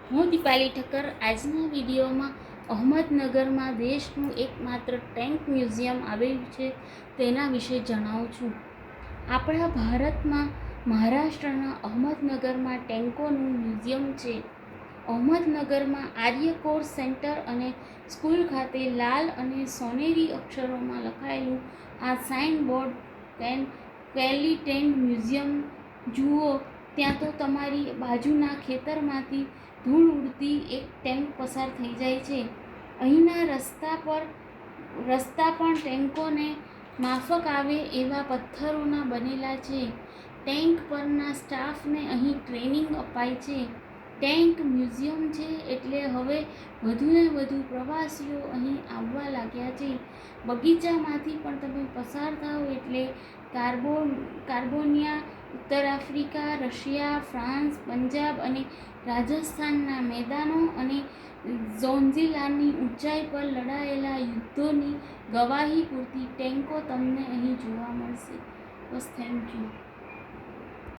હું દીપાલી ઠક્કર આજના વિડીયોમાં અહમદનગરમાં દેશનું એકમાત્ર ટેન્ક મ્યુઝિયમ આવેલું છે તેના વિશે જણાવું છું. આપણા ભારતમાં મહારાષ્ટ્રના અહમદનગરમાં ટેન્કોનું મ્યુઝિયમ છે. અહમદનગરમાં આર્ય કોર્સ સેન્ટર અને સ્કૂલ ખાતે લાલ અને સોનેરી અક્ષરોમાં લખાયેલું આ સાઇન બોર્ડ ક્વેલી ટેન્ક મ્યુઝિયમ જુઓ ત્યાં તો તમારી બાજુના ખેતરમાંથી ધૂળ ઉડતી એક ટેન્ક પસાર થઈ જાય છે. અહીંના રસ્તા પણ ટેન્કોને માફક આવે એવા પથ્થરોના બનેલા છે. ટેન્ક પરના સ્ટાફને અહીં ટ્રેનિંગ અપાય છે. ટેન્ક મ્યુઝિયમ છે એટલે હવે વધુને વધુ પ્રવાસીઓ અહીં આવવા લાગ્યા છે. બગીચામાંથી પણ તમે પસાર થાઓ એટલે કાર્બોનિયા, ઉત્તર આફ્રિકા, રશિયા, ફ્રાન્સ, પંજાબ અને રાજસ્થાનના મેદાનો અને ઝોન્ઝિલાની ઊંચાઈ પર લડાયેલા યુદ્ધોની ગવાહી પૂરતી ટેન્કો તમને અહીં જોવા મળશે. બસ, થેન્ક યુ.